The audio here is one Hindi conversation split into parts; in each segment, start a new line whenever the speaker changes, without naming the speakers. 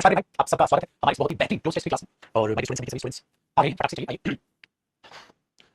नमस्कार भाई, आप सबका स्वागत है हमारी इस बहुत ही बेहतरीन क्लोज टेस्ट की क्लास में। और मेरे स्टूडेंट्स सभी स्टूडेंट्स आगे फटाक से चलिए आइए।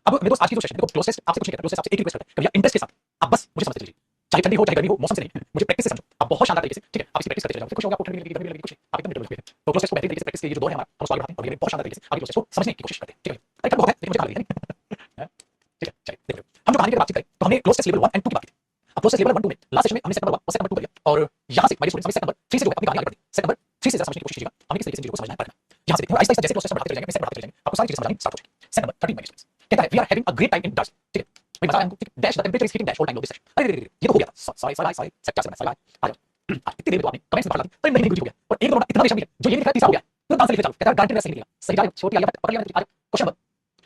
अब मेरे दोस्त आज की जो सेशन देखो, क्लोज टेस्ट आपसे कुछ नहीं करता, क्लोज टेस्ट आपसे एक रिक्वेस्ट करता है, कभी इंटरेस्ट के साथ आप बस मुझे समझते चलिए। चाहे ठंडी हो चाहे गर्मी हो, मौसम से नहीं, मुझे प्रैक्टिस से समझो। आप बहुत शानदार तरीके से, ठीक है, आप इसकी प्रैक्टिस करते जाओ। कुछ होगा, आपको ठंडी लगेगी, गर्मी लगेगी, कुछ नहीं, आप एकदम निडर हो। तो क्लोज टेस्ट को बेहतरीन तरीके से प्रैक्टिस के ये जो दौर है हमारा, हम उसको आगे बढ़ाते हैं और ये बहुत शानदार तरीके से आगे क्लोज टेस्ट को समझने की कोशिश करते हैं, ठीक है। अरे बहुत है लेकिन मुझे खा लेंगे, ठीक है। चलिए देखो, हम जो कहानी की बातचीत करें तो हमने क्लोज टेस्ट लेवल 1 एंड 2 की बात की थी। अब क्लोज टेस्ट लेवल 1 2 में लास्ट सेशन में हमने सेट नंबर 1 और सेट नंबर 2 कर दिया और यहां से हमारे स्टूडेंट्स हमें सेट नंबर 3 से जो है अपनी कहानी आगे बढ़ती है। सेट नंबर 3 से समझने की कोशिश कीजिएगा, हमें किस तरीके से चीजों को समझना है पढ़ना है। यहां से देखते हैं आहिस्ता आहिस्ता जैसे क्लोज टेस्ट बढ़ाते चले जाएंगे, सेट बढ़ाते चले जाएंगे, आपको सारी चीजें समझ आनी स्टार्ट हो जाएगी। सेट नंबर 13 माय स्टूडेंट्स कहता है we are having a great time in dash, ठीक है भाई, मजा आया हमको, dash the temperature is hitting dash all time low this session. अरे ये तो हो गया था, सॉरी सॉरी सॉरी सेट क्या से सॉरी आ जाओ। इतनी देर में तो आपने कमेंट्स में पढ़ ला दी, तो नहीं कुछ हो गया और एक दो इतना बेशक है जो ये लिखा है तीसरा हो गया, तो आंसर लिखे चलो, कहता है गारंटी सही निकलेगा, सही जा छोटी आ गया, पकड़ लिया क्वेश्चन नंबर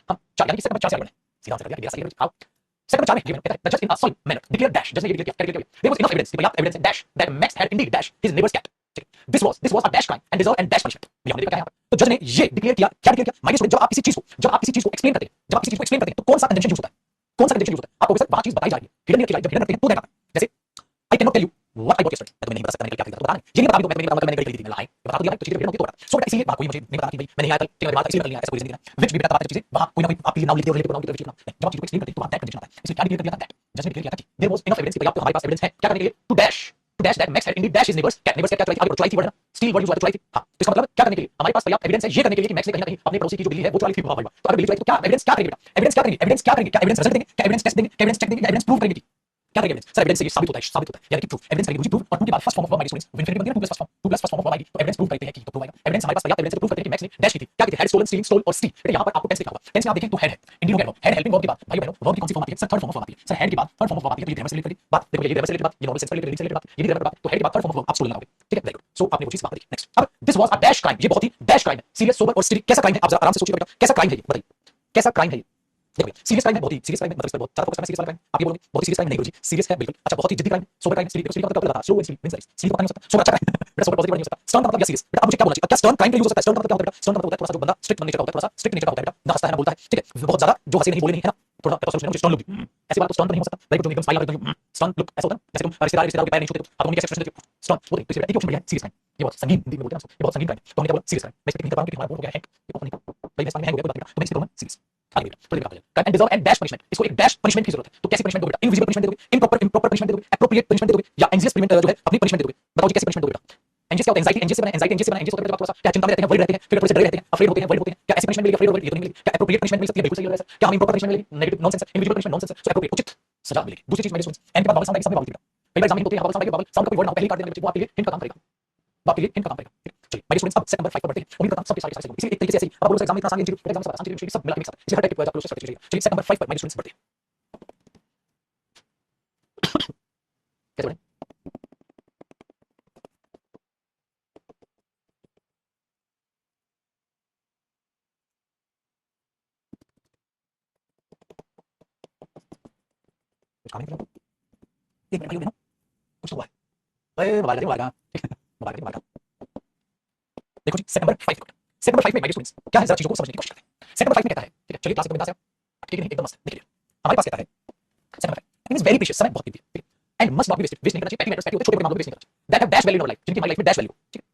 हम चार यानी कि सेट नंबर 4 से आगे सीधा आंसर कर दिया, सही है। आओ सेट नंबर 4 में गिवन कहता है just in a solid manner declare dash, just ये डिक्लेयर क्या देयर वाज इनफ एविडेंस, पर्याप्त एविडेंस है dash that Max had indeed dash his neighbour's cat, ठीक है। This was a dash crime and deserve and dash punishment, ये हमने देखा है यहां पर। तो जज ने ये डिक्लेयर किया, क्या डिक्लेयर किया माय स्टूडेंट, जब आप किसी चीज को एक्सप्लेन करते हैं, जब आप किसी चीज को एक्सप्लेन करते हैं तो कौन सा कंजंक्शन यूज होता है, कौन सा कंजंक्शन यूज होता है। आपको वहां चीज बताई जा रही है, हिडन की जब हिडन रखते हैं तो देता है, जैसे I can not tell you what I bought yesterday, मैं तुम्हें नहीं बता सकता मैंने क्या खरीदा, तो बता ये नहीं बता, मैं नहीं बता, मैंने खरीदी थी, मैं लाई बता दिया भाई, तो चीजें हिडन होती तो बता। सो बेटा इसीलिए कोई मुझे नहीं बता कि भाई मैंने आया था, ठीक है, बात इसलिए नहीं आया, ऐसा कोई नहीं है विच भी बता बात चीजें वहां कोई ना कोई आप नाम लिखते हो, रिलेटिव नाम लिखते हो, जब आप चीज को एक्सप्लेन करते हैं तो वहां दैट कंडीशन आता है। इसलिए क्या डिक्लेयर किया था, दैट जस्ट डिक्लेयर किया था कि देयर वाज इनफ एविडेंस, पर्याप्त हमारे पास एविडेंस है क्या करने के लिए, to dash that Max had indeed dash his neighbour's cat, neighbours क्या चलाई थी, आगे चलाई थी वर्ड ना, स्टील वर्ड यूज हुआ चलाई थी। हां इसका मतलब क्या करने के लिए हमारे पास पर्याप्त एविडेंस है, ये करने के लिए कि मैक्स ने कहीं ना कहीं अपने पड़ोसी की जो बिल्ली है वो चलाई थी। वाह भाई वाह, तो अगर बिल्ली चलाई तो क्या एविडेंस क्या करेंगे, एविडेंस क्या करेंगे, एविडेंस क्या करेंगे, क्या एविडेंस रिजल्ट देंगे, क्या एविडेंस टेस्ट देंगे, क्या एविडेंस चेक देंगे, क्या एविडेंस प्रूव करेंगे, क्या करेंगे एविडेंस, सर एविडेंस से ये साबित होता है यानी कि प्रूफ, एविडेंस करेंगे प्रूफ, और प्रूफ के बाद first form of verb students infinity बन गया, 2 plus first form of verb आएगी, तो एविडेंस प्रूव करते हैं कि तो प्रूव आएगा। एविडेंस हमारे पास पर्याप्त एविडेंस है, प्रूव करते हैं कि मैक्स ने डैश की थी, क्या की थी, हैड स्टोलन, स्टीलिंग, स्टोल और स्टील। बेटा यहां पर आपको टेंस लिखा होगा, टेंस में आप देखें तो हैड है, इंडियन हो गया, हैड हेल्पिंग वर्ब के बाद भाई बहनों वर्ब की कौन सी फॉर्म आती है, सर थर्ड फॉर्म ऑफ आती है, सर हैड के बाद थर्ड फॉर्म ऑफ आती है, तो ये ग्रामर से रिलेटेड बात देखो, ये ग्रामर से रिलेटेड बात, ये नॉर्मल सेंस से रिलेटेड बात, ये ग्रामर बात, तो हैड के बाद थर्ड फॉर्म ऑफ आप स्टोलन लगाओगे, ठीक है, वेरी गुड। सो आपने वो चीज बात दी। नेक्स्ट, अब this was a dash crime, ये बहुत ही डैश क्राइम है, सीरियस सोबर और स्टील, कैसा क्राइम है आप जरा आराम से सोचिए बेटा, कैसा क्राइम है ये बताइए, कैसा क्राइम है ये, देखो सीरियस क्राइम है, बहुत ही सीरियस क्राइम है, मतलब इस पर बहुत ज्यादा फोकस करना, सीरियस वाला क्राइम आप ये बोलोगे बहुत ही सीरियस क्राइम नहीं गुरुजी, सीरियस है बिल्कुल, अच्छा बहुत ही जिद्दी क्राइम, सोबर क्राइम, स्टील का मतलब लगा, slow and slow means steel का नहीं हो सकता, सोबर अच्छा क्राइम बेटा, सोबर पॉजिटिव नहीं हो सकता, स्टर्न का मतलब क्या सीरियस, बेटा अब मुझे क्या बोलना चाहिए, क्या स्टर्न क्राइम के लिए यूज हो सकता है, स्टर्न का मतलब क्या होता है बेटा, स्टर्न का मतलब होता है थोड़ा सा जो बंदा स्ट्रिक्ट नेचर का होता है, थोड़ा सा स्ट्रिक्ट नेचर का होता है बेटा, ना हंसता है ना बोलता है, ठीक है, बहुत ज्यादा जो हंसे नहीं बोले नहीं है ना, थोड़ा सोचना मुझे स्टर्न लुक, ऐसे वाला तो स्टर्न नहीं हो सकता, वेरी गुड, एकदम स्माइल आ रहा है, स्टर्न लुक ऐसा होता है जैसे तुम रिश्तेदार के पैर नहीं छूते तो आप उनके एक्सप्रेशन देते हो, स्टर्न वो देखो, तो इसलिए एक ऑप्शन बढ़िया है, सीरियस क्राइम, ये बहुत संगीन हिंदी में बोलते हैं ना, ये बहुत संगीन क्राइम, तो हमने क्या बोला सीरियस क्राइम, मैं इसलिए नहीं कर पाऊंगा क्योंकि हमारा बोल हो गया है, ये कौन नहीं भाई मैं में है हो गया, तो मैं इसको कहूंगा सीरियस। आगे बेटा तो देखो crime and deserve and dash punishment, इसको एक डैश पनिशमेंट की जरूरत है, तो कैसी पनिशमेंट दोगे बेटा, इनविजिबल पनिशमेंट दोगे, इम्प्रॉपर पनिशमेंट दोगे, एप्रोप्रिएट पनिशमेंट दोगे, या एंजियस पनिशमेंट जो है अपनी पनिशमेंट दोगे, बताओ जी कैसी पनिशमेंट दोगे बेटा। एंजियस क्या होता है, एंजाइटी, एंजियस से बना एंजाइटी, एंजियस से बना एंजियस होता है जब थोड़ा सा क्या चिंता में रहते हैं, वरी रहते हैं, फिर थोड़े से डरे रहते हैं, अफ्रेड होते हैं, वरी होते हैं, क्या ऐसी पनिशमेंट मिलेगी, अफ्रेड और वरी ये तो नहीं मिलेगी, क्या एप्रोप्रिएट पनिशमेंट मिल सकती है, बिल्कुल सही लग रहा है, क्या हमें इम्प्रॉपर पनिशमेंट मिलेगी, negative nonsense, invisible punishment nonsense, so appropriate उचित सजा मिलेगी। दूसरी चीज मेरे स्टूडेंट्स एंड के बाद वापस आएंगे, सब में वापस बेटा कई बार एग्जाम में होते हैं, वापस आएंगे, वापस साउंड का कोई वर्ड ना पहले काट देना, वो आपके लिए हिंट का काम करेगा, वो आपके लिए हिंट का काम करेगा। चलिए मेरे स्टूडेंट्स अब सेट नंबर 5 पर बढ़ते हैं, उम्मीद करता हूं सबके सारे इसी एक तरीके से ऐसे ही अब बोलो एग्जाम में इतना आसान इंजीनियरिंग एग्जाम सब आसान इंजीनियरिंग सब मिला के मिक्स इसी हर टाइप के क्लोज करते चलिए। चलिए सेट नंबर 5 पर मेरे स्टूडेंट्स बढ़ते हैं, कैसे बढ़े कुछ काम नहीं करो, एक मिनट भाई बहनों कुछ तो हुआ है, अरे मोबाइल मोबाइल का मोबाइल मोबाइल का देखो जी सेट नंबर 5 को, सेट नंबर 5 में मेरे स्टूडेंट्स क्या है जरा चीजों को समझने की कोशिश करते हैं। सेट नंबर 5 में कहता है, ठीक है चलिए क्लास में बिंदास है, ठीक है एकदम मस्त देखिए हमारे पास कहता है set number 5 it is very precious, समय बहुत कीमती है, ठीक है, and must not be wasted, waste नहीं करना चाहिए, पैटी मैटर्स पैटी होते छोटे बड़े मामलों में वेस्ट नहीं करना चाहिए, that have dash value in our life, जिनकी हमारी लाइफ में डैश वैल्यू, ठीक है।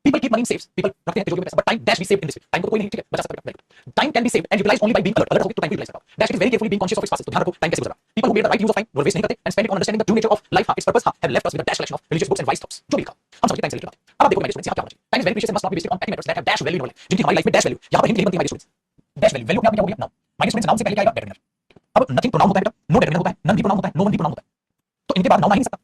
People keep money in saves, people रखते हैं तिजोरी में पैसा, but time dash be saved in this way, time को कोई नहीं, ठीक है बचा सकता है, time can be saved and utilised only by being alert, alert हो तो टाइम यूटिलाइज करो, dash is very carefully being conscious of its passes, तो ध्यान रखो टाइम कैसे गुजरा, people who made the right use of time वो वेस्ट नहीं करते and spend it on understanding the true nature of life, it's purpose have left us with a dash collection of religious books and wise thoughts, जो भी लिखा हम समझते टाइम से रिलेटेड बात। अब देखो मेरे स्टूडेंट्स यहाँ क्या होना चाहिए, time is very precious and must not be wasted on petty matters that have dash value in our life, जिनकी हमारी लाइफ में डैश वैल्यू, यहाँ पर हिंदी बनती है मेरे स्टूडेंट्स, डैश वैल्यू, वैल्यू क्या हो गया नाउन, माय स्टूडेंट्स नाउन से पहले क्या आएगा डेटरमिनर, अब नथिंग प्रोनाउन होता है बेटा, नो डेटरमिनर होता है, नन भी प्रोनाउन होता है, नो वन भी प्रोनाउन होता है, तो इनके बाद नाउन आ ही नहीं सकता,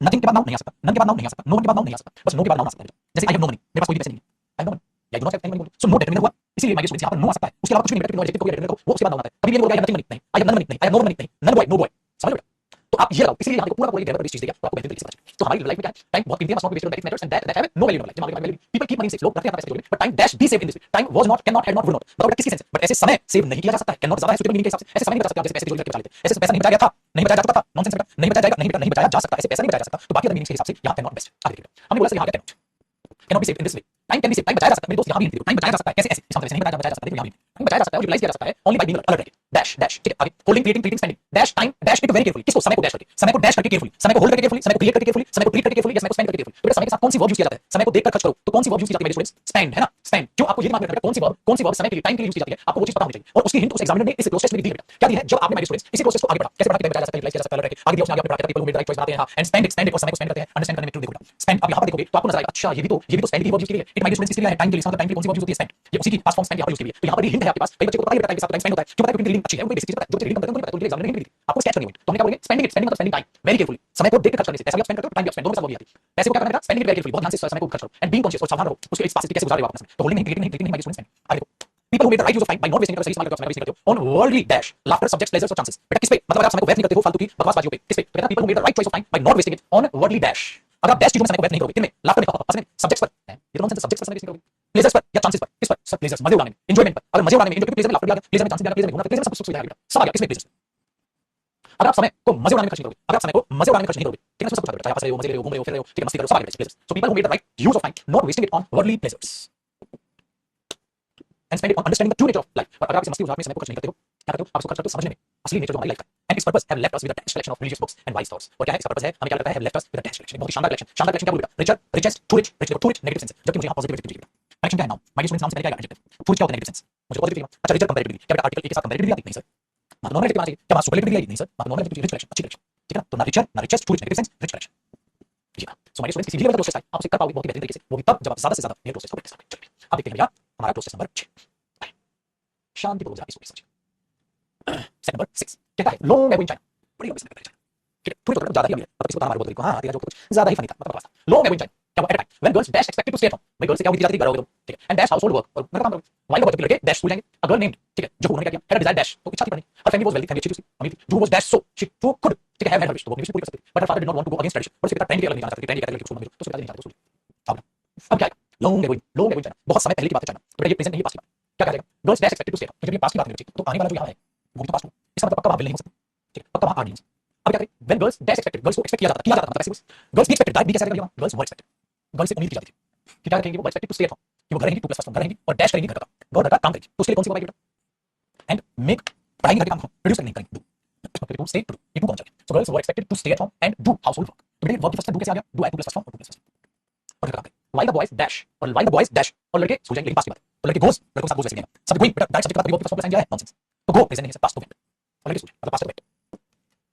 नथिंग के बाद नाउन नहीं आ सकता, नन के बाद नाउन नहीं आ सकता, नो वन के बाद नाउन नहीं आ सकता, बस नो के बाद नाउन आ सकता है, जैसे आई हैव नो मनी, मेरे पास कोई भी पैसे नहीं है, आई नो मनी या do not have any money, so no determiner हुआ, इसीलिए माय स्टूडेंट्स यहाँ पर नो आ सकता है, उसके अलावा कुछ भी नहीं बेटा, नो एडजेक्टिव को डेटरमिनर को वो उसके बाद नाउन आता है, कभी भी नहीं बोलगा आई हैव नथिंग मनी, नहीं आई हैव नन मनी, नहीं आई हैव नो मनी, नहीं नन बॉय, नो बॉय, समझ लो बेटा, तो आप ये लगाओ, इसलिए यहाँ देखो पूरा पूरा ग्रामर पर इस चीज देगा तो आपको बेहतर तरीके से समझ, तो हमारी लाइफ में क्या है, टाइम बहुत कीमती है, must not be wasted on petty matters and that have no value in life, हमारे पीपल कीप मनी सेव, लोग रखते हैं पैसे जोड़े, but time dash be save in this way, time was not can not had not would not, बताओ किसकी सेंस है, बट ऐसे समय सेव नहीं किया जा सकता है, कैन नॉट ज्यादा है सुटेबल मीनिंग के हिसाब से, ऐसे समय नहीं बचा सकते आप, जैसे पैसे जोड़ करके बचा लेते, ऐसे पैसा नहीं बचाया गया था, नहीं बचाया जा चुका था, नॉनसेंस बेटा, नहीं बचाया जाएगा, नहीं बेटा नहीं बचाया जा सकता, ऐसे पैसा नहीं बचाया जा सकता, तो बाकी अदर मीनिंग्स के हिसाब से यहाँ कैन नॉट बेस्ट आगे देखिए, हमने बोला सर यहाँ क्या can not be save in this way, time can B save, time बचाया जा सकता है मेरे दोस्त, यहाँ भी टाइम बचाया जा सकता है, कैसे ऐसे इसका मतलब नहीं बचाया जा सकता, बचाया जा सकता है, देखो यहाँ भी टाइम बचाया जा सकता है और यूटिलाइज किया जा सकता है only by being alert, dash dash, ठीक है, आगे holding creating treating spending dash time dash it very carefully, किसको, समय को डैश करके, समय को डैश करके केयरफुली, समय को होल्ड करके केयरफुली, समय को क्रिएट करके केयरफुली, समय को ट्रीट करके केयरफुली, या समय को स्पेंड करके केयरफुली। तो बेटा समय के साथ कौन सी वर्ब यूज किया जाता है, समय को देखकर खर्च करो, तो कौन सी वर्ब यूज की जाती है मेरे स्टूडेंट्स, स्पेंड, है ना, स्पेंड। क्यों, आपको ये दिमाग में रखना है कौन सी वर्ब समय के लिए, टाइम के लिए यूज की जाती है, आपको वो चीज पता होनी चाहिए। और उसकी हिंट उस एग्जामिनर ने इस क्लोज टेस्ट में दी है बेटा, क्या दी है, जब आपने मेरे स्टूडेंट्स इसी प्रोसेस को आगे बढ़ा, कैसे बढ़ा के बचा जा सकता है, यूटिलाइज किया जा सकता है, आगे दिया उसने, आगे बढ़ा के people who made the right choice बनाते हैं, हां, एंड स्पेंड इट और समय को स्पेंड करते हैं, अंडरस्टैंड करने में ट्रू देखो बेटा, स्पेंड। अब यहां पर देखोगे तो आपको नजर आएगा, अच्छा ये भी तो स्पेंड की वर्ब यूज की है, इट माइट स्टूडेंट्स इसके लिए है, टाइम के लिए, मतलब टाइम के लिए कौन सी वर्ब यूज होती है, स्पेंड, ये उसी की पास्ट फॉर्म स्पेंड यहां पर यूज की है। तो यहां पर भी हिंट है आपके पास, कई बच्चों को पता ही रहता है टाइम के साथ टाइम स्पेंड होता है, क्यों पता है, क्योंकि रीडिंग अच्छी है, वो बेसिक चीज पता है, जो बच्चे रीडिंग कम करते हैं उनको पता है, तो उनके एग्जामिनर ने हिंट दी, आपको स्केच करनी होगी। तो हमने क्या बोलेंगे, स्पेंडिंग इट, स्पेंडिंग मतलब स्पेंडिंग टाइम वेरी केयरफुली, समय को देख कर खर्च करने से, पैसा भी आप स्पेंड करते हो, टाइम भी आप स्पेंड, दोनों के साथ वर्ब आती है। पैसे को क्या करना है, स्पेंडिंग इट वेरी केयरफुली, बहुत ध्यान से समय को खर्च करो, एंड बीइंग कॉन्शियस, और सावधान रहो उसके इस पास कैसे गुजार रहे हो आप अपना समय। तो होल्डिंग नहीं, क्रिएटिंग नहीं, माय स्टूडेंट्स, आगे देखो, people who made the right use of time by not wasting it, सही इस्तेमाल करते हो, समय वेस्ट नहीं करते हो, on worldly dash laughter subjects pleasures और chances। बेटा किस पे, मतलब आप समय को व्यर्थ नहीं करते हो फालतू की बकवासबाजियों पे, किस पे, तो कहता है people who made the right choice of time by not wasting it on worldly dash। अगर आप डैश चीजों में समय को व्यर्थ नहीं करोगे, किनमें, लाफ्टर में, हंसने में, सब्जेक्ट्स पर, ये तो नॉनसेंस, सब्जेक्ट्स पर समय वेस्ट नहीं करोगे, प्लेजर्स पर या चांसेस पर, किस पर, सब प्लेजर्स, मजे उड़ाने में, एंजॉयमेंट पर, अगर मजे उड़ाने में, एंजॉय, प्लेजर में लाफ्टर भी आ गया, प्लेजर में चांसेस भी आ गया, प्लेजर में घूमना, प्लेजर में सब कुछ सुविधा आ गया, सब आ गया, किसमें, प्लेजर्स। अगर आप समय को मजे उड़ाने में खर्च नहीं करोगे, अगर आप समय को मजे उड़ाने में खर्च नहीं करोगे, ठीक है, सब कुछ आ गया, चाहे आप हंस रहे हो, मजे ले रहे हो, घूम रहे हो, फिर रहे हो, ठीक है, मस्ती करो, सब आ गया, pleasures. So people who made the right use of time not wasting it on worldly pleasures and spend it on understanding the true nature of life। और अगर आप इस मस्ती उजाड़ में समय को खर्च नहीं करते हो, क्या करते हो, आप इसको खर्च करते हो समझने में असली नेचर जो हमारी लाइफ का है। एंड इस purpose have left us with a dash collection of religious books and wise thoughts. और क्या है इसका पर्पस है, हमें क्या लगता है, have left us with a dash collection, बहुत ही शानदार कलेक्शन, शानदार कलेक्शन क्या बोलेगा, richer, richest, to rich, rich देखो, टू रिच नेगेटिव सेंस, जबकि मुझे यहां पॉजिटिव एडजेक्टिव चाहिए। कलेक्शन क्या है, नाउन, माय स्टूडेंट्स नाउन से पहले क्या आएगा, एडजेक्टिव, टू रिच क्या होता है, नेगेटिव सेंस, मुझे पॉजिटिव चाहिए। अच्छा रिचर कंपैरेटिवली, क्या बेटा आर्टिकल एक के साथ कंपैरेटिवली आती है, नहीं सर, मतलब नॉर्मल एडजेक्टिव आना चाहिए, क्या बात सुपरलेटिव आएगी, नहीं सर, मतलब नॉर्मल एडजेक्टिव, रिच कलेक्शन, अच्छी कलेक्शन, ठीक है ना। तो ना रिचर, ना richest, to rich negative sense, rich collection, जी हां। सो माय स्टूडेंट्स किसी भी लेवल का प्रोसेस है आप उसे कर पाओगे बहुत ही बेहतरीन तरीके से, वो भी तब जब आप ज्यादा से ज्यादा ये प्रोसेस को प्रैक्टिस करोगे। चलिए अब देखते हैं भैया हमारा प्रोसेस नंबर 6, शांतिपूर्वक जरा इसको समझिए। सेट नंबर 6 कहता है लॉन्ग एगो इन चाइना, बड़ी लंबी समय चाइना, ठीक है, थोड़ी तो ज्यादा ही अमीर है, मतलब किसी को हमारे बोल रही हां तेरा जो कुछ ज्यादा ही फनी था, मतलब बस लॉन्ग एगो इन चाइना, क्या at time when girls dash expected to stay at home, भाई गर्ल्स से क्या होती जाती थी, घर रहोगे तुम, ठीक है, एंड डैश हाउसहोल्ड वर्क, और घर का काम करोगे, वाइल बॉय जब लड़के डैश स्कूल जाएंगे, अ गर्ल नेम्ड, ठीक है, जो उन्होंने क्या किया, हैड अ डिजायर डैश, तो इच्छा थी पढ़ने, her family was wealthy, family अच्छी थी, अमीर थी, जो was dash so she to could, ठीक है, हैव हर विश, तो वो अपनी विश पूरी कर सकती, but her father did not want to go against tradition, और उसके पिता ट्रेंड के अलग नहीं जाना चाहते, ट्रेंड के कहते हैं कि स्कूल में तो उसके पिता नहीं जाते स्कूल। अब क्या है, लॉन्ग एगो इन चाइना, बहुत समय पहले की बात है चाइना, तो ये प्रेजेंट नहीं पास्ट की बात, क्या करेगा, girls dash expected to stay at home, जब ये पास्ट की बात नहीं बची, तो आने वाला जो यहां है वो भी तो पास्ट हो, इसका मतलब पक्का वहां नहीं हो सकता, ठीक है, पक्का वहां नहीं हो सकता। अब क्या करें, when girls dash expected, girls को एक्सपेक्ट किया जाता मतलब ऐसे गर्ल्स भी एक्सपेक्टेड, भी कैसे आएगा, गर्ल्स वर एक्सपेक्टेड, गर्ल्स से उम्मीद की जाती थी कि क्या करेंगे, वो expected to stay at home, कि वो घर रहेंगी, 2+1 घर रहेंगी और डैश करेंगी, घर का काम करेंगी, तो उसके लिए कौन सी वर्ब आएगी बेटा, एंड मेक, पढ़ाई घर के काम को प्रोड्यूस करने करेंगे, डू, टू स्टे, टू, ये टू कौन सा है, so girls were expected to stay at home and do household work, तो बेटा वर्ब की फर्स्ट डू कैसे आ गया, डू है 2+1 और 2+1 और घर का काम करें, व्हाइल द बॉयज डैश, और व्हाइल द बॉयज डैश, और लड़के सो जाएंगे, लेकिन पास्ट की बात, तो लड़के गोस, लड़कों के साथ गोस वैसे नहीं है, सब गोइंग, बेटा डायरेक्ट सब्जेक्ट के बाद वर्ब की फर्स्ट फॉर्म है नॉनसेंस, तो गो प्रेजेंट नहीं है, पास्ट तो वेंट, और लड़के सो मतलब past went,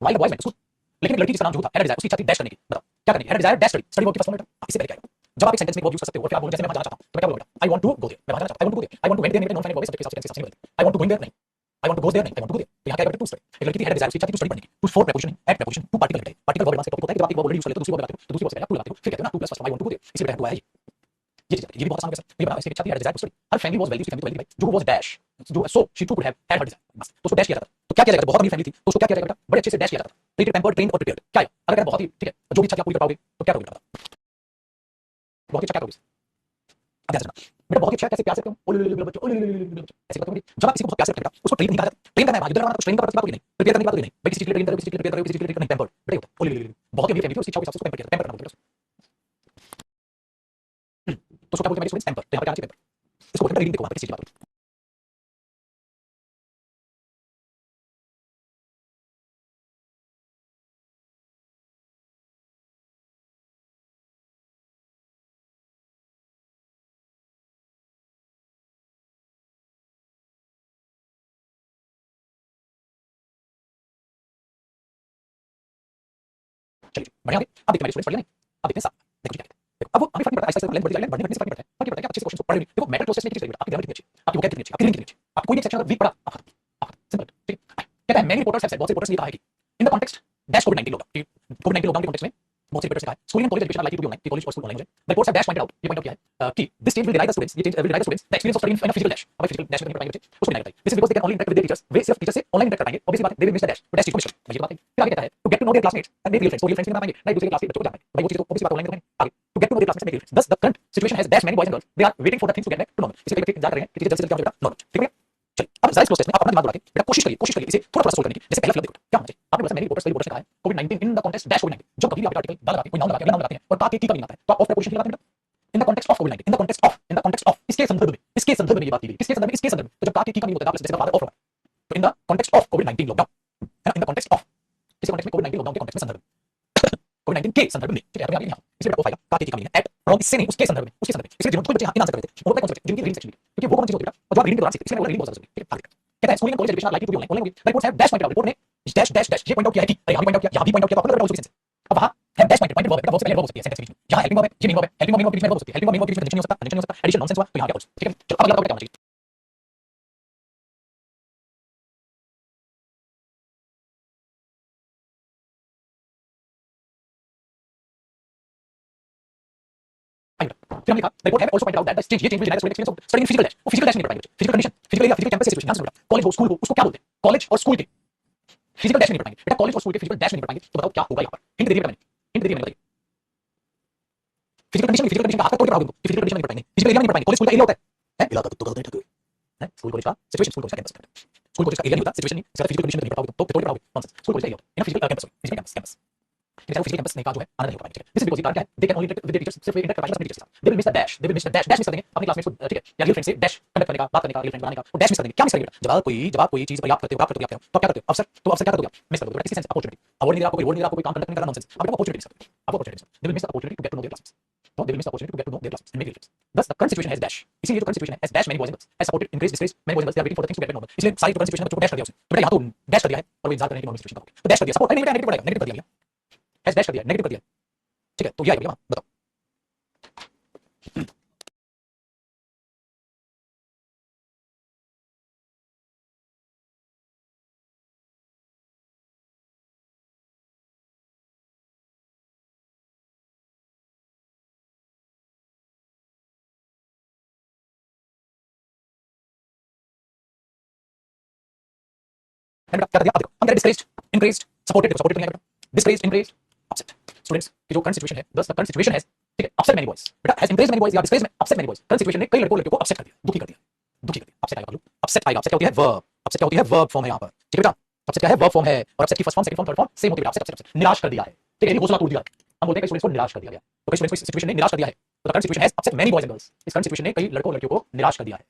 while the boys went to school, लेकिन एक लड़की जिसका नाम जो था हैड डिजायर, उसकी इच्छा थी डैश करने की, बताओ क्या करनी है, had desire dash study, study verb की फर्स्ट फॉर्म है, इससे पहले क्या है, जब आप एक सेंटेंस में वर्ब यूज कर सकते हो और फिर आप बोलो जैसे मैं वहां जाना चाहता हूं, तो मैं क्या बोलूंगा, I want to go there, मैं वहां जाना चाहता हूं, I want to go there, I want to went there, non final verb subject के साथ टेंस के साथ नहीं बोलते, I want to going there नहीं, I want to go there नहीं, I want to go there, तो यहां क्या है, टू स्टडी, एक लड़की थी हैड डिजायर, उसकी इच्छा थी टू स्टडी पढ़ने की, to for preposition at preposition, to particle है, पार्टिकल वर्ब एडवांस टॉपिक होता है कि जब आप एक वर्ब यूज कर लेते हो दूसरी वर्ब लगाते हो, तो दूसरी वर्ब से पहले टू लगाते हो, फिर कहते हो ना 2+1 I want to go there, इसी पे टू है ये चीज, ये भी बहुत आसान है सर, ये बना इसकी इच्छा थी had desire to study, her family was wealthy, उसकी फैमिली वेल्दी, जो वाज डैश, जो so she to could have had her desire, बस तो उसको डैश किया जाता, तो क्या किया जाएगा, बहुत अमीर फैमिली थी तो उसको क्या किया जाएगा, बड़े अच्छे से डैश किया जाता, ट्रीटेड पैम्पर्ड ट्रेन्ड और प्रिपेयर्ड, क्या है, अगर बहुत ही ठीक है जो भी इच्छा आप पूरी कर पाओगे तो क्या करोगे, बहुत अच्छा क्या करोगे, अब ध्यान से सुनना बेटा, बहुत अच्छा कैसे प्यार से करते हो, ऐसे करते हो, जब आप किसी को बहुत प्यार से करते हो उसको ट्रेन नहीं कहा जाता, ट्रेन करना है भाई, उधर कुछ ट्रेन का बात नहीं, प्रिपेयर करने की बात नहीं, भाई किसी चीज के लिए ट्रेन करो, किसी चीज के लिए प्रिपेयर करो, किसी चीज के लिए नहीं, पैम्पर्ड बेटा होता है, बहुत ही फैमिली थी उसकी इच्छा के हिसाब से उसको पैम्पर किया, पैम्पर करना बोलते हैं, तो उसको क्या बोलते हैं मेरे स्टूडेंट्स, पैम्पर, तो यहां पे क्या चाहिए, पैम्पर, इसको बोलते हैं रीडिंग, देखो वहां पे किसी चीज की बात होती है, चलिए बढ़िया, अब देखते हैं मेरे स्टूडेंट्स, बढ़िया नहीं, अब देखते हैं सब, देखो जी क्या कहते हैं, देखो अब हमें फर्क नहीं पड़ता, ऐसा लेंथ बढ़ती जाए, बढ़ने से फर्क नहीं पड़ता है, फर्क ये पड़ता है कि आप अच्छे से क्वेश्चन को पढ़ रहे हो, देखो मेटा प्रोसेस में एक चीज देखो, आपकी ग्रामर कितनी अच्छी, आपकी वोकैब कितनी अच्छी, आपकी रीडिंग कितनी अच्छी, आपको कोई भी सेक्शन अगर वीक पड़ा आप खत्म, सिंपल, ठीक है, कहता है मैनी रिपोर्टर्स हैव सेड, बहुत से रिपोर्टर्स ने कहा है कि in the context dash covid lockdown, covid lockdown के कॉन्टेक्स्ट में बहुत से रिपोर्टर्स ने कहा है schooling and college education are likely to be online, कि कॉलेज और स्कूल ऑनलाइन हो जाए, the reports have dash pointed out, ये पॉइंट आउट किया है कि this change will deny the students, ये change will deny the students the experience of studying in a physical dash, अब फिजिकल डैश में पढ़ाएंगे बच्चे उसको डिनाई करता है, this is because they can only interact with their teachers, वे सिर्फ टीचर से ऑनलाइन इंटरेक्ट कराएंगे, ऑब्वियसली बात है they will miss the dash, तो डैश चीज को मिस करो, ये बात है, फिर आगे कहता है to get to know their classmates and make real friends, तो रियल फ्रेंड्स नहीं बना पाएंगे, नहीं दूसरे क्लास के बच्चों को जानना है, भाई वो चीज तो ऑब्वियसली बात ऑनलाइन करेंगे, आगे to get to know their classmates make real friends, thus the current situation has dash many boys and girls, they are waiting for the things to get back to normal, इसे बच्चे इंतजार कर रहे हैं कि चीजें जल्दी से जल्दी क्या हो जाए नॉर्मल, ठीक है, चलिए अब जरा इस प्रोसेस में आप अपना दिमाग लगाते बेटा, कोशिश करिए इसे थोड़ा थोड़ा सोल्व करने की, जैसे पहला फिलअप देखो क्या होना चाहिए, आपने बोला मेरी रिपोर्टर्स ने कहा है कोविड-19 इन द कॉन्टेक्स्ट डैश कोविड-19, जब कभी भी आप आर्टिकल दा लगा के कोई नाउन लगा के नाउन लगाते हैं और का के की का मीनिंग आता है, तो आप ऑफ प्रीपोजिशन लगाते हैं in the context of covid, in the context of, इसके संदर्भ में ये बात की गई, किसके संदर्भ में, इसके संदर्भ में, तो जब का के की का मीनिंग होता है आप जैसे फादर ऑफ, तो in the context of covid lockdown, है ना, इन द कॉन्टेक्स्ट ऑफ, किसी कॉन्टेक्स्ट में कोविड-19 लॉकडाउन के कॉन्टेक्स्ट में संदर्भ कोविड-19 के संदर्भ में, ठीक है, तो यहाँ पे इसलिए बेटा ओ फाइल का की कमी है एट फ्रॉम इससे नहीं उसके संदर्भ में, उसके संदर्भ में, इसलिए जो कोई बच्चे यहाँ इन आंसर कर रहे थे वो कौन से बच्चे जिनकी रीडिंग सेक्शन में, क्योंकि वो कौन सी चीज होती है बेटा, और जो आप रीडिंग के दौरान सीखते हैं, इसलिए वो रीडिंग बहुत ज्यादा जरूरी है, ठीक है, आगे कहता है schooling and college education are likely to be online, online होगी, the reports have dash point out, report ने डैश डैश डैश ये पॉइंट आउट किया है कि यहाँ भी पॉइंट आउट किया, तो आपको लग रहा है अब वहाँ है डैश पॉइंट वर्ब है, वर्ब से पहले वर्ब हो सकती है सेंटेंस में, यहाँ हेल्पिंग वर्ब है, ये मेन वर्ब है, हेल्पिंग वर्ब मेन वर्ब बीच में वर्ब हो सकती है, हेल्पिंग वर्ब मेन वर्ब बीच में कंजंक्शन नहीं हो सकता, कंजंक्शन नहीं हो सकता, एडिशन नॉनसेंस हुआ, तो यहाँ पे ऑल्सो, ठीक है, चलो अब अगला टॉपिक क्या होना चाहिए, फिर हमने कहा the report have also pointed out that the change ये change will generate experience of studying physical dash, वो फिजिकल डैश नहीं कर पाएंगे, physical condition, physical area, physical campus situation, यहाँ से बेटा कॉलेज हो स्कूल हो उसको क्या बोलते हैं, कॉलेज और स्कूल के फिजिकल डैश नहीं कर पाएंगे बेटा, कॉलेज और स्कूल के फिजिकल डैश नहीं कर पाएंगे, तो बताओ क्या होगा यहाँ पर, हिंट दे दिया मैंने, हिंट दे दिया मैंने, बताइए फिजिकल कंडीशन का हाथ तक तोड़ के पढ़ाओगे, फिजिकल कंडीशन नहीं कर पाएंगे, फिजिकल एरिया नहीं कर पाएंगे, कॉलेज स्कूल का एरिया होता है इलाका कुत्तों का होता है, स्कूल कॉलेज का सिचुएशन, स्कूल कॉलेज का कैंपस, स्कूल कॉलेज का एरिया नहीं होता, सिचुएशन नहीं, इसका फिजिकल कंडीशन नहीं बताओगे तो तोड़ के पढ़ाओगे, नॉनसेंस, स्कूल कॉलेज का एरिया होता है, physical campus, physical campus, campus लेकिन फिजिकल कैंपस नहीं का जो है आनंद नहीं हो पाएंगे, दिस इज बिकॉज़ ये कारण क्या है, दे can only interact with the teachers, सिर्फ इंटरेक्ट कर पाएंगे अपने टीचर्स के साथ, दे will miss the dash, they will miss the dash, dash miss कर देंगे अपने क्लासमेट्स को, ठीक है, या रियल फ्रेंड से डैश कंडक्ट करने का, बात करने का, रियल फ्रेंड बनाने का, वो डैश मिस कर देंगे, क्या मिस करेंगे बेटा, जब आप कोई चीज पर्याप्त करते हो, प्राप्त करते हो, तो आप क्या करते हो, अवसर, तो अवसर क्या करते हो, मिस कर दोगे बेटा, किसी सेंस अपॉर्चुनिटी, अवार्ड नहीं दे रहा आपको, कोई रिवॉर्ड नहीं दे रहा आपको, कोई काम कंडक्ट नहीं कर रहा, नॉनसेंस, आप आपको अपॉर्चुनिटी मिस करते हो, आपको opportunity, they will miss the opportunity to get to know their classmates, so they will miss the opportunity to get to know their classmates and make relationships. Thus, the current situation has dash. इसीलिए जो current situation है, has dash many boys and girls, has supported, encouraged, discouraged many boys and girls. They are waiting for the things to get back normal. इसलिए सारी जो current situation है बच्चों को dash कर दिया उसने. तो बेटा यहाँ तो dash कर दिया है और वो इंतजार करने की normal situation का हो गया. तो dash कर दिया, support नहीं बेटा negative पड़ेगा, negative कर दिया भैया. Has dash कर दिया, negative कर दिया. ठीक है, तो ये आएगा भैया वहाँ, बताओ. क्या कर दिया, अब देखो, हम कह रहे discouraged, encouraged, supported, देखो supported तो नहीं आएगा बेटा. Discouraged, encouraged, upset. Students की जो current situation है, thus the current situation has, ठीक है, upset many boys. बेटा has encouraged many boys या discouraged upset many boys. current situation ने कई लड़कों लड़कियों को upset कर दिया, दुखी कर दिया, दुखी कर दिया. upset आएगा, upset आएगा, upset क्या होती है, verb. upset क्या होती है, verb form है यहाँ पर, ठीक है बेटा. upset क्या है, verb form है, और upset की first form, second form, third form same होती है बेटा. upset, upset, upset, निराश कर दिया है, ठीक है, हौसला टूट दिया है. हम बोलते हैं कि स्टूडेंट्स को निराश कर दिया गया, तो कई स्टूडेंट्स को सिचुएशन ने निराश कर दिया है. तो current situation has upset many boys and girls. इस current situation ने कई लड़कों लड़कियों को निराश कर दिया है.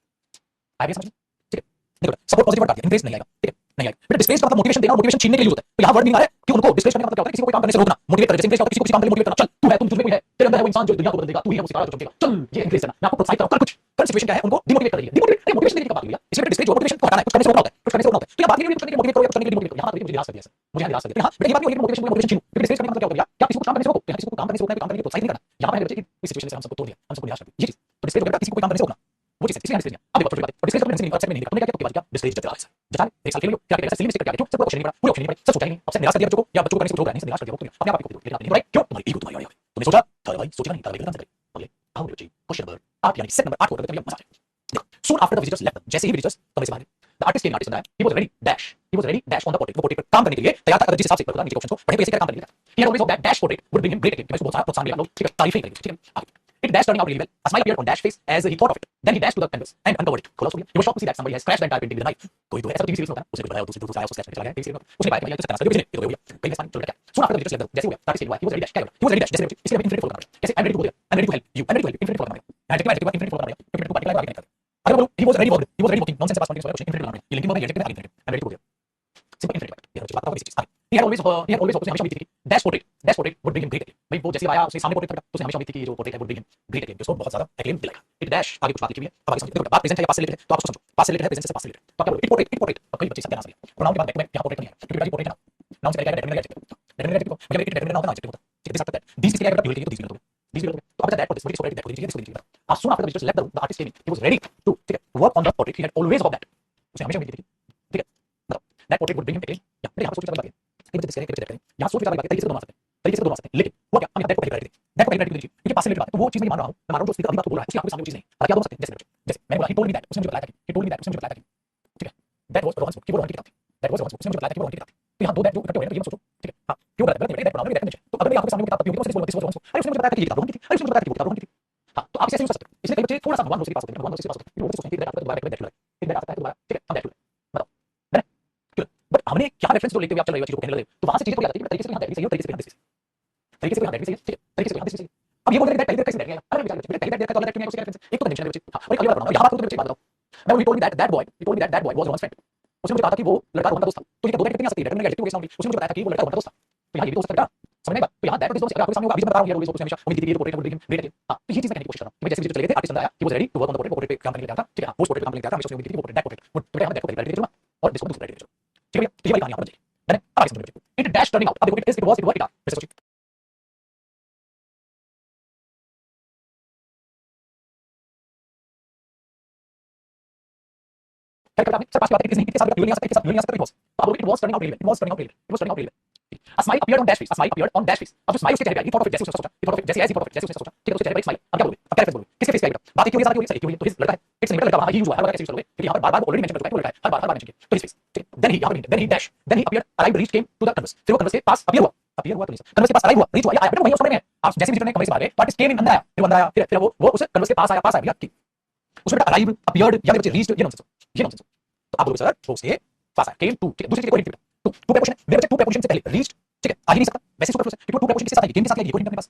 आगे समझ, ठीक है. देखो सपोर्ट पॉजिटिव वर्ड काट दिया, इंक्रीज नहीं आएगा, ठीक है, नहीं आएगा बेटा. डिस्करेज का मतलब मोटिवेशन देना और मोटिवेशन छीनने के लिए होता है. तो यहाँ वर्ड नहीं आ रहा है कि उनको डिस्करेज करने का मतलब क्या होता है, किसी को कोई काम करने से रोकना, मोटिवेट करना. जैसे इंक्रेज का किसी को किसी काम के लिए मोटिवेट करना, चल तू है, तुम तुझमें कोई है, तेरे अंदर है वो इंसान जो दुनिया को बदल देगा, तू ही है वो सितारा जो चमकेगा, चल ये इंक्रेज करना, मैं आपको प्रोत्साहित करूँ, कर कुछ. करंट सिचुएशन क्या है, उनको डिमोटिवेट कर रही है, डिमोटिवेट, अरे मोटिवेशन देने की बात हुई है, इसलिए डिस्करेज और मोटिवेशन को हटाना है, कुछ करने से रोकना होता है, कुछ करने से रोकना होता है. तो यहाँ बात नहीं है कुछ करने के लिए मोटिवेट करो या कुछ करने के लिए डिमोटिवेट करो, यहाँ बात है मुझे निराश कर दिया सर, मुझे निराश कर दिया. हाँ बेटा ये बात नहीं है कि मोटिवेशन को मोटिवेशन छीनो, क्योंकि डिस्करेज करने का मतलब क्या होता है, क्या किसी को काम करने से रोको, यहाँ किसी को काम करने से रोकना है, काम करने के लिए प्रोत्साहित नहीं करना. यहाँ पे बच्चे की इस सिचुएशन से हम सबको तोड़ दिया, हम सबको निराश कर दिया, ये चीज. तो डिस्करेज होगा किसी को कोई काम करने से रोकना, वो चीज है, इसलिए डिस्करेज. अब देखो छोटी बात है, और डिस्करेज करने से नहीं, अपसेट में नहीं दिखा, तुमने क्या किया, डिस्करेज जता है सर, जता है, एक साल खेल लो, क्या किया, सिली मिस्टेक करके आगे, सब क्वेश्चन नहीं पड़ा, पूरे क्वेश्चन नहीं पड़े, सब सोचा ही नहीं, अपसेट निराश कर दिया बच्चों को, या बच्चों को करने से रोक रहा है, नहीं निराश कर दिया, रोक दिया, अपने आप को लेकिन आपने नहीं, क्यों, तुम्हारी ईगो तुम्हारी आई है, तुमने सोचा था भाई, सोचा नहीं था भाई, गलत करे. अगले आओ बच्चे, क्वेश्चन नंबर 8 यानी सेट नंबर 8 को करते हैं भैया, मजा आएगा. देखो soon after the visitors left them, जैसे ही विजिटर्स कमरे से बाहर गए, the artist came, artist बनाया, he was ready dash, he was ready dash on the portrait, वो portrait पर काम करने के लिए तैयार था. अगर जिस हिसाब से पढ़ा नीचे ऑप्शन को पढ़े तो इसी तरह काम करने के लिए था. he had always hoped that dash portrait would bring him great acclaim, कि मैं इसको बहुत सारा प्रोत्साहन मिलेगा, लोग ठीक है तारीफें करेंगे, ठीक है. आगे it dash turning out really well, a smile appeared on dash face as he thought of it, then he dashed to the canvas and uncovered it. खोला उसको, he was shocked to see that somebody has scratched the entire painting with a knife. कोई तो ऐसा टीवी सीरीज में होता है, उसने कुछ बनाया और दूसरे दूसरे आया उसको स्क्रैच करके चला गया, टीवी सीरीज में उसने बताया कि भैया तो सत्यानाश कर दिया, ये तो हो गया, कहीं ऐसा नहीं चल रहा. soon after the visitors left them, जैसे हो गया ताकि से हुआ, he was ready dash, क्या हुआ, he was ready dash, जैसे इसलिए infinite follow करना पड़ेगा, जैसे I'm ready to go there, I'm ready to help you, I'm ready to help you, infinite follow करना पड़ेगा. एडजेक्टिव एडजेक्टिव infinite follow करना पड़ेगा, क्योंकि पार्टिकल आगे नहीं करते. अगर बोलो he was ready working, he was ready working, nonsense से पास करने के कुछ infinite बनाना पड़ेगा, ये लिंकिंग वर्ब है, एडजेक्टिव है, infinite, I'm ready to go there, simple infinite बात. ये बात होगी इस चीज. he had always उसने हमेशा उम्मीद की dash portrait would bring him great acclaim. भाई वो जैसे आया उसके सामने portrait था, तो उसने हमेशा उम्मीद की जो portrait है would bring him great acclaim, उसको बहुत ज्यादा acclaim दिलाएगा. it dash आगे कुछ बात लिखी हुई है, अब आगे समझो. देखो बात प्रेजेंट है या पास्ट से रिलेटेड है, तो आप उसको समझो. पास्ट से रिलेटेड है, प्रेजेंट से पास्ट से रिलेटेड, तो आप क्या बोलोगे, it portrait. अब कई बच्चे सब आंसर दिया, प्रोनाउन के बाद बैक में यहाँ portrait नहीं है, क्योंकि बेटा portrait है ना, नाउन से पहले क्या है, डेटरमिनर एडजेक्टिव, डेटरमिनर एडजेक्टिव को मतलब it determinate नाउन होता है, ठीक है, दिस सकता है. these किसके आएगा, ड्यूल के, तो these मिनट हो गए, these मिनट हो गए. तो अब दैट portrait, इसको that portrait चाहिए, as soon after the visitors left the artist came in, he was ready to, ठीक है, work on the portrait. he had always hoped that, उसने हमेशा उम्मीद की थी, ठीक है, बताओ, that portrait would bring him acclaim. या बेटा यहाँ पे सोच विचार की बात है, कई बच्चे डिस्करेज करें, यहाँ सोच विचार की बात है, तरीके से दोनों आ सकते हैं, तरीके से दोनों आ सकते हैं. लेकिन हुआ क्या, हम यहाँ दैट को पहले कर रहे थे, दैट को पहले कर रहे थे, क्योंकि पास से रिलेटेड बात है, तो वो चीज मैं मान रहा हूं, मैं मान रहा हूं जो स्पीकर अभी बात को बोल रहा है उसकी आंखों के सामने वो चीज नहीं, हालांकि आप दोनों सकते हैं. जैसे मैंने बोला he told me that, उसने मुझे बताया था कि he told me that, उसने मुझे बताया था कि, ठीक है, that was रोहन की वो रोहन की किताब थी, that was रोहन उसने मुझे बताया था कि वो रोहन की किताब थी. तो यहाँ दो दैट जो इकट्ठे हुए हैं, तो ये मत सोचो, ठीक है. हां क्यों गलत है, दैट प्रोनाउन दैट नहीं. तो अगर मैं आंखों के सामने वो किताब पढ़ती हूं तो सिर्फ रोहन को, अरे उसने मुझे बताया था कि ये किताब रोहन की थी, अरे उसने मुझे बताया था कि वो किताब रोहन की थी. हां तो आप इसे ऐसे यूज कर सकते हो. इसलिए कई बच्चे थोड़ा सा भगवान दोस्त के पास होते हैं, भगवान दोस्त के पास होते हैं, वो सोचते हैं कि दैट आता है दोबारा दैट लगे, एक दैट आता है दोबारा, ठीक है, हम दैट लगे, बताओ है ना. क्यों, बट हमने क्या रेफरेंस जो लेते हुए आप चल रहे हो चीजों को कहने लगे, तो वहां से चीजें तो याद आती है, तरीके से यहां दैट भी सही है, तरीके से यहां तरीके से यहां दैट भी सही है, ठीक है, तरीके से यहां दैट भी सही है. अब ये बोल रहे हैं दैट पहले कैसे बैठ गया, अरे विचार पहले दैट का तो दैट नहीं है, उसके रेफरेंस एक तो कंडीशन है बच्चे. हां और एक अगली बात बनाओ, यहां बात करो तो बच्चे बात बताओ. मैं he told me that that boy, he told me that that boy was Rohan's friend. उसने मुझे कहा था कि वो लड़का रोहन का दोस्त था, तो ये दो दैट कितनी आ सकती है, दैट में एडजेक्टिव हो गया साउंड, उसने मुझे बताया था कि वो लड़का रोहन का दोस्त था, तो यहाँ ये भी तो हो सकता है, समझ में आएगा। तो यहाँ दैट इज अगर आपके सामने होगा, अभी मैं बता रहा हूँ यार, वो हमेशा उम्मीद थी कि ये पोर्ट्रेट वुड गिव ग्रेट। हां, तो ये चीज मैं कहने की कोशिश कर रहा हूं कि जैसे चले गए थे, आर्टिस्ट अंदर आया, he was ready to work on the portrait, portrait पे काम करने के लिए आया था, ठीक है, वो पोर्ट्रेट काम करने के लिए आया था, हमेशा उम्मीद थी कि वो पोर्ट्रेट दैट पोर्ट्रेट वो तो यहाँ दैट को वैलिडेट करूंगा और इसको दूसरा वैलिडेट करूंगा, ठीक है भैया। तो ये वाली कहानी आपको समझिए, मैंने अब आगे समझ में इट डैश टर्निंग आउट, अब देखो it is it was it were it are, वैसे सोचिए क्या करता आपने सर पास की बात है, किसके साथ यूनियन के साथ यूनियन के साथ तो आप लोग it was turning out really, it was turning out really, it was turning out really. A smile appeared on dash face, a smile appeared on dash face। अब जो स्माइल उसके चेहरे पे आई, he thought of it, जैसे उसने सोचा, he thought of it, जैसे as he thought of it, जैसे उसने सोचा, ठीक है, उसके चेहरे पे एक स्माइल। अब क्या बोलोगे, अब क्या फेस बोलोगे, किसके फेस पे आई बेटा, बात एक की वजह से बात क्यों हुई, तो हिज लड़का है, इट्स लिमिटेड लड़का, हां ये यूज हुआ है, हर बार कैसे यूज करोगे, क्योंकि यहां पर बार-बार ऑलरेडी मेंशन कर चुका है, वो लड़का है, हर बार मेंशन किया, तो हिज फेस, ठीक है। देन ही यहां पर then he dash, then he appeared, arrived, reach, came to the converse, फिर वो कन्वर्स के पास अपीयर हुआ तो नहीं सर, कन्वर्स के पास अराइव हुआ, रीच हुआ, ये आया बेटा, वही उस कमरे में है, आप जैसे भी कमरे से बाहर गए, पार्टिस्ट केम इन, अंदर आया, फिर अंदर आया, फिर वो उस कन्वर्स के पास आया भैया, ठीक। उसमें बेटा अराइव, अपीयर्ड या बच्चे रीच्ड, ये नॉनसेंस, ये नॉनसेंस। तो आप बोलोगे सर वो से पास आया, केम टू, ठीक है, दूसरी चीज कोई नहीं, टू टू preposition है, मेरे बच्चे टू preposition से पहले रीच्ड, ठीक है, आ ही नहीं सकता, वैसे सुपर है, टू preposition के साथ आएगी, केम के साथ आएगी, कोई नहीं अपने पास,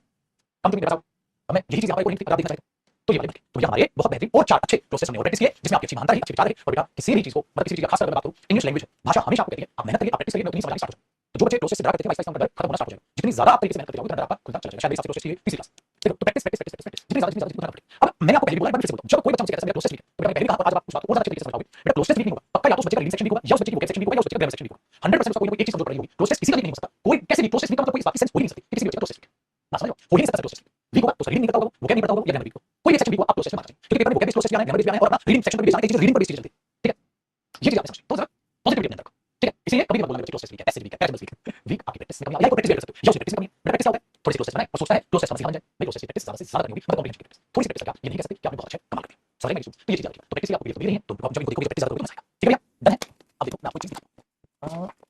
हम तुम्हें बताओ, हमें यही चीज यहाँ पर कोई नहीं अगर देखना चाहिए तो ये वाली बात, तो ये हमारे बहुत बेहतरीन और चार अच्छे प्रोसेस हमने और प्रैक्टिस किए, जिसमें आपकी अच्छी महानता रही, अच्छी विचार रही, और बेटा किसी भी चीज को मतलब किसी चीज का खास कर बात करूं, इंग्लिश लैंग्वेज है, भाषा हमेशा आपको कहती है, आप मेहनत करिए, आप प्रैक्टिस करिए, उतनी समझ स्टार्ट हो जाए। तो जो बच्चे प्रोसेस से डरा करते थे, वाइस वाइस खत्म होना स्टार्ट हो जाएगा, जितनी ज्यादा आप तरीके से मेहनत करते जाओगे, उतना आपका खुलता चला जाएगा। शायद इस प्रोसेस की तीसरी क्लास, देखो, तो प्रैक्टिस प्रैक्टिस प्रैक्टिस प्रैक्टिस जितनी ज्यादा करना पड़ेगा। अब मैंने आपको पहले भी बोला, एक बार फिर से बोलता हूं, जब कोई बच्चा मुझसे कहता है मेरा क्लोजेस्ट वीक है, तो मैंने पहले भी कहा, आज आप उस बात को और ज्यादा अच्छे तरीके से समझ पाओगे, बेटा क्लोजेस्ट वीक नहीं होगा, पक्का या तो उस बच्चे का रीडिंग सेक्शन वीक होगा, या उस बच्चे की वोकैब सेक्शन वीक होगा, या उस बच्चे का ग्रामर सेक्शन वीक होगा, 100% उसका कोई ना कोई एक चीज कमजोर पड़ी होगी। क्लोजेस्ट किसी का नहीं हो सकता, कोई कैसे भी क्लोजेस्ट वीक का मतलब कोई इस बात की सेंस हो ही नहीं सकती कि किसी भी बच्चे का क्लोजेस्ट वीक ना, समझ लो, हो ही नहीं सकता क्लोजेस्ट वीक होगा तो रीडिंग नहीं करता होगा, वोकैब नहीं पढ़ता होगा, या ग्रामर वीक होगा, कोई एक सेक्शन वीक होगा, आप क्लोजेस्ट में मानते हैं, क्योंकि पेपर में वोकैब क्लोजेस्ट भी आना है, ग्रामर भी आना है, और अपना रीडिंग सेक्शन पर भी जाना है, रीडिंग पर भी चीज चलती है, ठीक है। ये चीज आपने समझी, तो जरा पॉजिटिविटी अपने अंदर रखो, ठीक है। इसलिए कभी मत बोलना मेरे क्लोजेस्ट वीक है, पैसिव वीक है, पैसिव वीक है, वीक आपकी प्रैक्टिस में कमी है, या कोई प्रैक्टिस कर सकते हो, या उसे प्रैक्टिस में कमी है, मेरा प्रैक्टिस क्या होता है, थोड़ी सी क्लोजेस्ट बनाए और सोचता है क्लोजेस्ट समझ जाए, मैं क्लोजेस्ट प्रैक्टिस ज्यादा से ज्यादा करनी होगी, मतलब कॉम्प्रिहेंशन की प्रैक्टिस, थोड़ी सी प्रैक्टिस करके ये नहीं कह सकते कि आपने बहुत अच्छा कमाल कर दिया, समझ गए, तो ये चीज याद रखिए। तो प्रैक्टिस आपको ये नहीं है, तो आप जब इनको देखोगे प्रैक्टिस ज्यादा करोगे तो मजा आएगा, ठीक है भैया, डन है। अब देखो मैं आपको चीज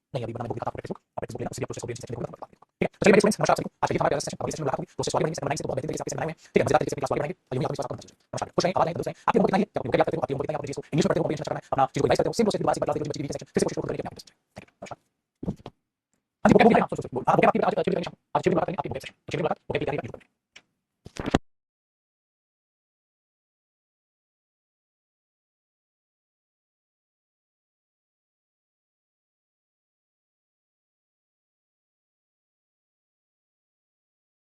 नहीं अभी बना मैं आपको प्रैक्टिस बुक, आप प्रैक्टिस बुक लेना, सीधे प्रोसेस को सेक्शन देखोगे, ठीक है। तो चलिए मेरे स्टूडेंट्स, नमस्कार सबको, आज के हमारे सेशन अगले सेशन में मुलाकात होगी, प्रोसेस वाले बनाएंगे, प्रोसेस वाले बनाएंगे, तो बहुत बेहतरीन तरीके से बनाए हुए हैं, ठीक है, मजेदार तरीके से क्लास वाले बनाएंगे, यूं ही आपको विश्वास आपको बनना चाहिए। नमस्कार, खुश रहें, आबाद रहें, तंदुरुस्त रहें, आपकी उम्र कितना है, आप लोग क्या करते हो, आपकी उम्र कितना है, आप चीज को इंग्लिश में पढ़ते हो, कॉम्प्रिहेंशन करना है, अपना चीज को रिवाइज करते हो, सेम प्रोसेस दोबारा से बदला देते हो, बच्चे सेक्शन फिर से कोशिश करते हैं कि थैंक यू, नमस्कार। हाँ जी, वोकैब बोलिए, आप सोचो, आप वोकैब आपकी आज अच्छी भी करेंगे, आज अच्छी भी बात करेंगे, आपकी वोकैब सेक्शन अच्छी भी बात, वोकैब की तैयारी